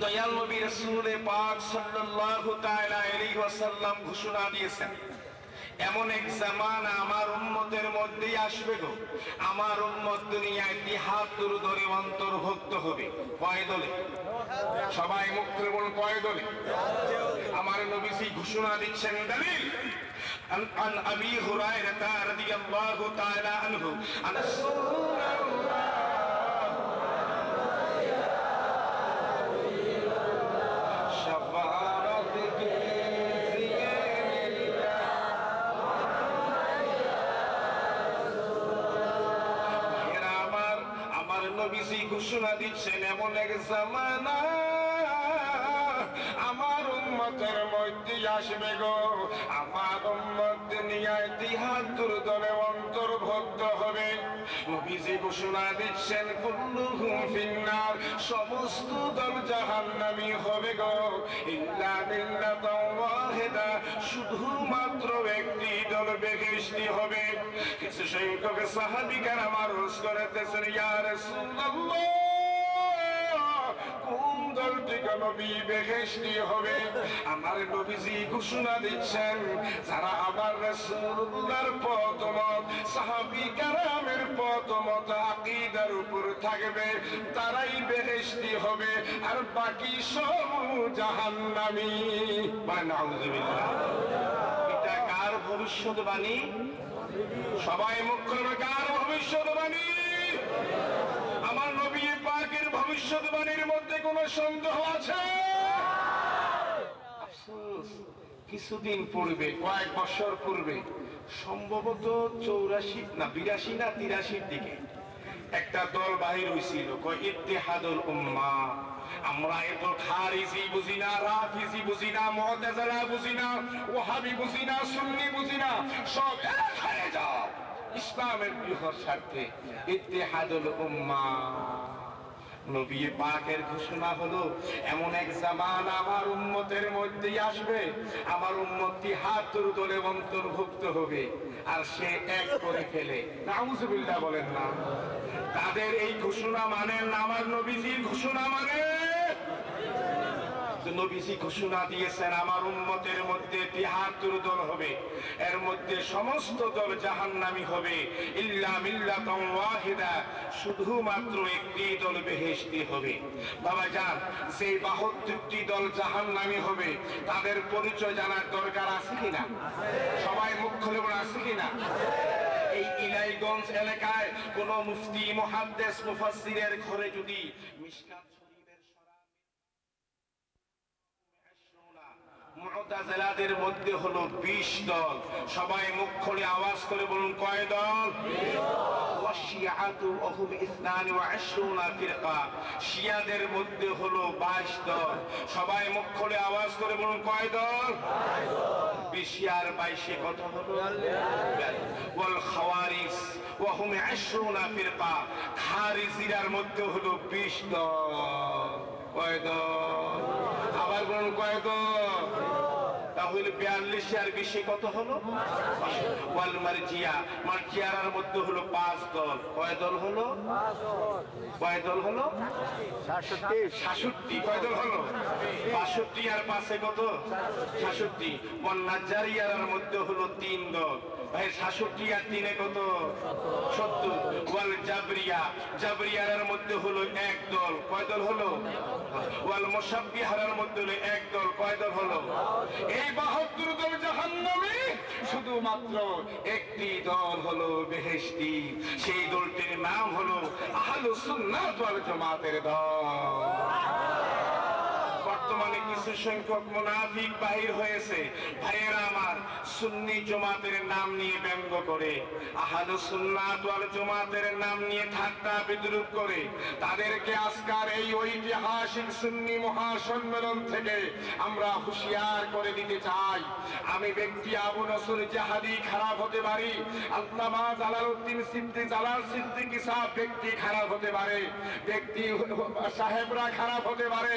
দয়াল নবী রাসূল পাক সাল্লাল্লাহু তাআলা আলাইহি ওয়াসাল্লাম ঘোষণা দিয়েছেন, এমন এক জামানা আমার উম্মতের মধ্যেই আসবে গো, আমার উম্মত দুনিয়ায় তিহাত্তর দলে অন্তর্ভুক্ত হবে। কয় দলে? সবাই মুখ খুলে বলুন, কয় দলে? আমার নবীজি ঘোষণা দিচ্ছেন। দলিল عن أبي هريرة رضي الله تعالى عنه أن رسول الله নবীজি ঘোষণা দিচ্ছেন, এমন এক জামানা আমার উম্মতের মধ্যে আসবে গো, আমার উম্মত দুনিয়ায় ৭৩ দলে অন্তর্ভুক্ত হবে। নবীজি ঘোষণা দিচ্ছেন, কুল্লুহুম ফিন্নার, সমস্ত দল জাহান্নামী হবে গো, ইল্লা মিল্লাতান ওয়াহিদা, শুধুমাত্র একটি দল বেহেশতি হবে। কিছু সংখ্যক সাহাবী কেরাম আরজ করিতেছেন, ইয়া রাসূলুল্লাহ, কোন দলটিকে নবী বেহেশতি হবে? আমার নবীজি ঘোষণা দিচ্ছেন, যারা আমার রাসূলুল্লাহর পথমত, সাহাবী কেরামের পথমত আকীদার উপর থাকবে, তারাই বেহেশতি হবে, আর বাকি সব জাহান্নামী। নাউযুবিল্লাহ। এটা কার ভবিষ্যৎবাণী? সবাই মুখ খুলে, কার ভবিষ্যৎবাণী? আমার নবী পাকের ভবিষ্যৎবাণীর মধ্যে কোনো সন্দেহ আছে? আফসোস, কিছুদিন পূর্বে, কয়েক বছর পূর্বে, সম্ভবত ৮৪ না ৮২ না ৮৩ দিকে একটা দল বাহির হয়েছিল, ইত্তেহাদুল উম্মাহ। আমরা এত খারিজি বুঝি না, রাফিজি বুঝি না, মুতাজিলা বুঝি না, ওয়াহাবি বুঝি না, সুন্নি বুঝি না, সব এক হয়ে যাও ইসলামের বৃহৎ স্বার্থে। ইত্তেহাদুল উম্মাহ। নবী পাকের ঘোষণা হলো, এমন এক জামানা আমার উম্মতের মধ্যে আসবে, আমার উম্মত ৭৩ দলে অন্তর্ভুক্ত হবে, আর সে এক করে ফেলে। নাউযুবিল্লাহ বলেন না। তাদের এই ঘোষণা মানেন না, আমার নবীজির ঘোষণা মানে? নবীজি ঘোষণা দিয়েছেন, আমার উম্মতের মধ্যে ৭৩ দল হবে, এর মধ্যে সমস্ত দল জাহান্নামী হবে, ইল্লা মিল্লাতান ওয়াহিদা, শুধুমাত্র একটি দল বেহেশতি হবে। বাবা জান, যে ৭২টি দল জাহান্নামী হবে, তাদের পরিচয় জানার দরকার আছে কিনা? সবাই মুখ খুলে বলে, আছে কিনা? এই ইলাইগঞ্জ এলাকায় কোন মুফতি, মুহাদ্দিস, মুফাসসিরের ঘরে যদি মিশকাত মুতাজিলাদের মধ্যে হলো ২০ দল। সবাই মুখ খুলে আওয়াজ করে বলুন, কয় দল? ওয়াশিয়াতু ওহুম ২২ ফিরকা, শিয়াদের মধ্যে হলো ২২ দল। সবাই মুখ খুলে আওয়াজ করে বলুন, কয় দল? ২০ আর ২২ কত হলো? ওয়াল খাওয়ারিজ ওহুম ২২ ফিরকা, খারিজিরার মধ্যে হলো ২০ দল। কয় দল? আবার বলুন, কয় দল? তাহলে ৪২ আর ২০ কত হলো? ওয়াল মারজিয়া, মারজিয়ার মধ্যে হলো ৫ দল। কয় দল হলো? কয় দল হলো? ৬৭। কয় দল হলো? ৬২ আর ৫ কত? ৬৭। ওয়াল নাজারিয়ার মধ্যে হলো ৩ দল। ভাই ৬৭ আর ৩ কত? ৭০। ওয়াল জাবরিয়া, জাবরিয়ার মধ্যে হলো ১ দল। কয় দল হলো? ওয়াল মুশাব্বিহার মধ্যে হলো ১ দল। কয় দল হলো? এই ৭২ দল জাহান্নামী, শুধুমাত্র একটি দল হলো বেহেশতি। সেই দলটির নাম হলো আহলুস সুন্নাহ ওয়াল জামাতের দল। বর্তমানে কিছু সংখ্যক মুনাফিক বাহির হয়েছে, ভাইয়েরা আমার, সুন্নি জামাতের নাম নিয়ে ব্যঙ্গ করে, আহলুস সুন্নাহ ওয়াল জামাতের নাম নিয়ে ঠাট্টা বিদ্রূপ করে। তাদেরকে আজকার এই ঐতিহাসিক সুন্নি মহাসম্মেলন থেকে আমরা হুঁশিয়ার করে দিতে চাই। আমি ব্যক্তি আবু নসর জাহাদি খারাপ হতে পারি, আল্লামা জালালউদ্দিন সিদ্দিকী সাহেব ব্যক্তি খারাপ হতে পারে, ব্যক্তি সাহেবরা খারাপ হতে পারে,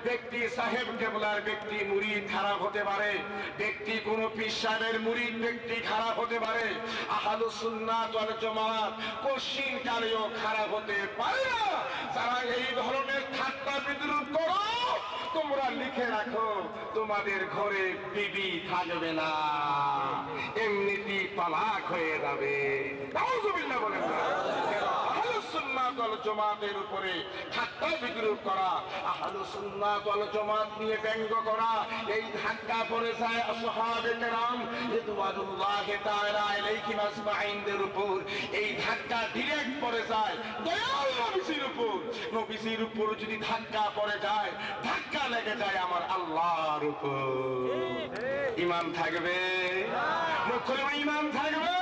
ব্যক্তি সাহেব কেবলার ব্যক্তি মুরিদ খারাপ হতে পারে, ব্যক্তি কোন পীর সাহেবের মুরিদ ব্যক্তি খারাপ হতে পারে। আহলুস সুন্নাহ ওয়াল জামাত কোশ্চিন কালেও খারাপ হতে পারে না। যারা এই ধরনের ঠাট্টা বিদ্রূপ করো, রাখো তোমাদের ঘরে বিবি থাকবে না, এমনিতেই তালাক হয়ে যাবে। নাউজুবিল্লাহ বলেন না। আহলুস সুন্নাত ওয়াল জামাতের উপরে ঠাট্টা বিদ্রূপ করা, আহলুস সুন্নাত ওয়াল জামাত নিয়ে ব্যঙ্গ করা, এই ধাক্কা পড়ে যায় আসহাবে কেরাম রিদওয়ানুল্লাহি তাআলা আলাইহিম আজমাইনদের উপর। এই ধাক্কা ডাইরেক্ট পড়ে যায় দয়াল নবীর উপর। নবীর উপর যদি ধাক্কা পড়ে যায়, ধাক্কা লেগে যায় আমার আল্লাহর উপর। ঈমান থাকবে? মুখে ঈমান থাকবে?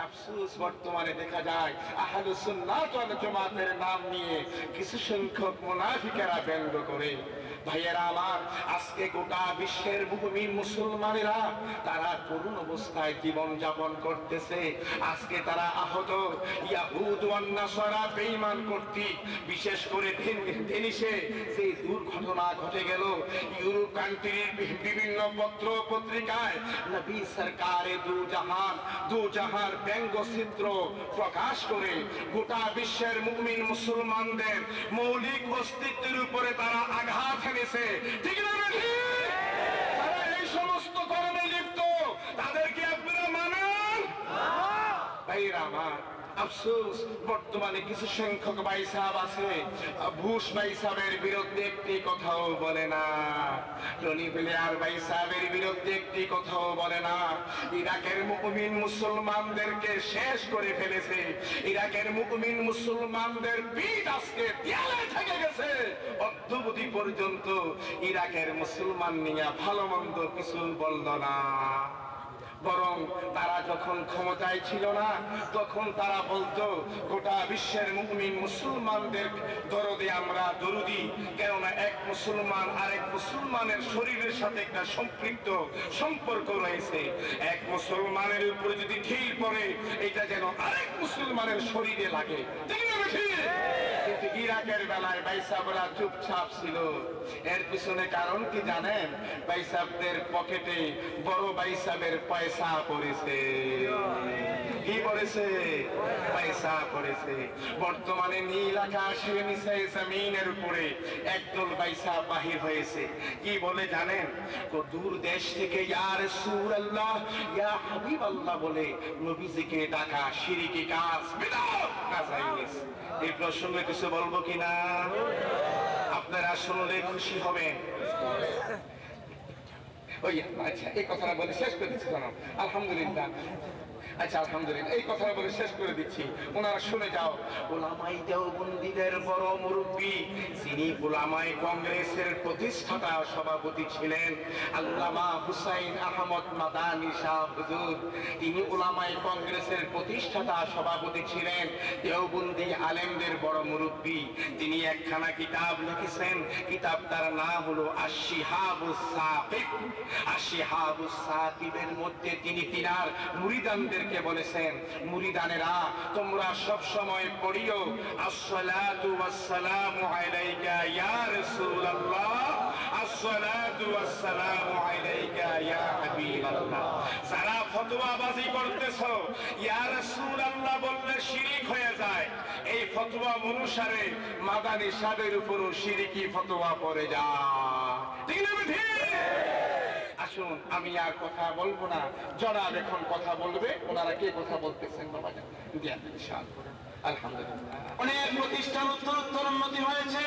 আফসোস, বর্তমানে দেখা যায় আহলুস সুন্নাত ওয়াল জামাতের নাম নিয়ে কিছু সংখ্যক মুনাফিকেরা ব্যঙ্গ করে। ভাইয়েরা আমার, আজকে গোটা বিশ্বের মুমিন মুসলমানেরা তারা করুণ অবস্থায় জীবন যাপন করতেছে। আজকে তারা আহত ইয়াহুদ ওয়ান নাসারা বেঈমান কর্তৃক, বিশেষ করে ভেনিসে যে দুর্ঘটনা ঘটে গেল, ইউরোপ কান্ট্রির বিভিন্ন পত্র পত্রিকায় নবী সরকারে দু জাহান ব্যঙ্গচিত্র প্রকাশ করে গোটা বিশ্বের মুমিন মুসলমানদের মৌলিক অস্তিত্বের উপরে তারা আঘাত এনেছে। ঠিক না? তারা এই সমস্ত কর্মে লিপ্ত, তাদেরকে আপনারা মানেন? ভাইরা আমার, আফসোস, বর্তমানে কিছু সংখ্যক ভাই সাহেব আছে, বুশ ভাই সাহেবের বিরুদ্ধে একটি কথাও বলে না, টনি ব্লেয়ার ভাই সাহেবের বিরুদ্ধে একটি কথাও বলে না। ইরাকের মুমিন মুসলমানদেরকে শেষ করে ফেলেছে। ইরাকের মুমিন মুসলমানদের পিঠ আজকে দেয়ালে থেকে গেছে। অদ্যাবধি পর্যন্ত ইরাকের মুসলমান নিয়ে ভালো মন্দ কিছু বলল না। বরং তারা যখন ক্ষমতায় ছিল না, তখন তারা বলতো গোটা বিশ্বের মুমিন মুসলমানদের দরদে আমরা দরুদি, কেননা এক মুসলমান আরেক মুসলমানের শরীরের সাথে একটা সম্পৃক্ত সম্পর্ক রয়েছে। এক মুসলমানের উপরে যদি ঢিল পড়ে, এটা যেন আরেক মুসলমানের শরীরে লাগে। ঠিক না? কিন্তু ইরাকের বেলায় বাইসাবরা চুপচাপ ছিল। এর পিছনে কারণ কি জানেন? বাইসাবদের পকেটে বড় বাইসাবের পয়সা পড়েছে। কি পড়েছে? পয়সা পড়েছে। বর্তমানে নীল আকাশের নিচে জমিনের উপরে একদল বাইসা বাহির হয়েছে। কি বলে জানেন? তো দূর দেশ থেকে ইয়া রাসূলুল্লাহ, ইয়া হাবিবাল্লাহ বলে নবীজিকে ডাকা শিরকি কাজ, বিদআত কাজ হয়েছে। এই প্রসঙ্গে কিছু বলবো কিনা? আপনারা শুনলে খুশি হবেন। ওই আচ্ছা, এই কথাটা বলে শেষ করে দিচ্ছি। আলহামদুলিল্লাহ। আচ্ছা, আলহামদুলিল্লাহ, এই কথাটা বলে শেষ করে দিচ্ছি, ওনারা শুনে যাও। উলামায়ে দেওবন্দিদের বড় মুরব্বী, যিনি উলামায়ে কংগ্রেসের প্রতিষ্ঠাতা সভাপতি ছিলেন, আল্লামা হুসাইন আহমদ মাদানী শাহ হুজুর, তিনি উলামায়ে কংগ্রেসের প্রতিষ্ঠাতা সভাপতি ছিলেন, দেওবন্দি আলেমদের বড় মুরব্বী। তিনি একখানা কিতাব লিখেছেন, কিতাবটার নাম হলো আশ-শিহাবুস সাকিব। আশ-শিহাবুস সাকিবের মধ্যে তিনি তিনার মুরিদানদের বলেছেন, মুরিদানেরা, তোমরা সব সময় পড়িও আসসালাতু ওয়াসসালামু আলাইকা ইয়া রাসূলুল্লাহ, আসসালাতু ওয়াসসালামু আলাইকা ইয়া হাবিবাল্লাহ। যারা ফতোয়াবাজি করতেছো, ইয়া রাসূলুল্লাহ বললে শিরক হয়ে যায়। এই ফতোয়া অনুসারে মাদানী সাহেবের উপরও শিরকি ফতোয়া পড়ে যায়। ঠিক না? আসুন, আমি আর কথা বলবো না, জনাব এখন কথা বলবে। ওনারা কে কথা বলতেছেন? বাবা জান, আলহামদুলিল্লাহ, অনেক প্রতিষ্ঠান উত্তর উন্নতি হয়েছে।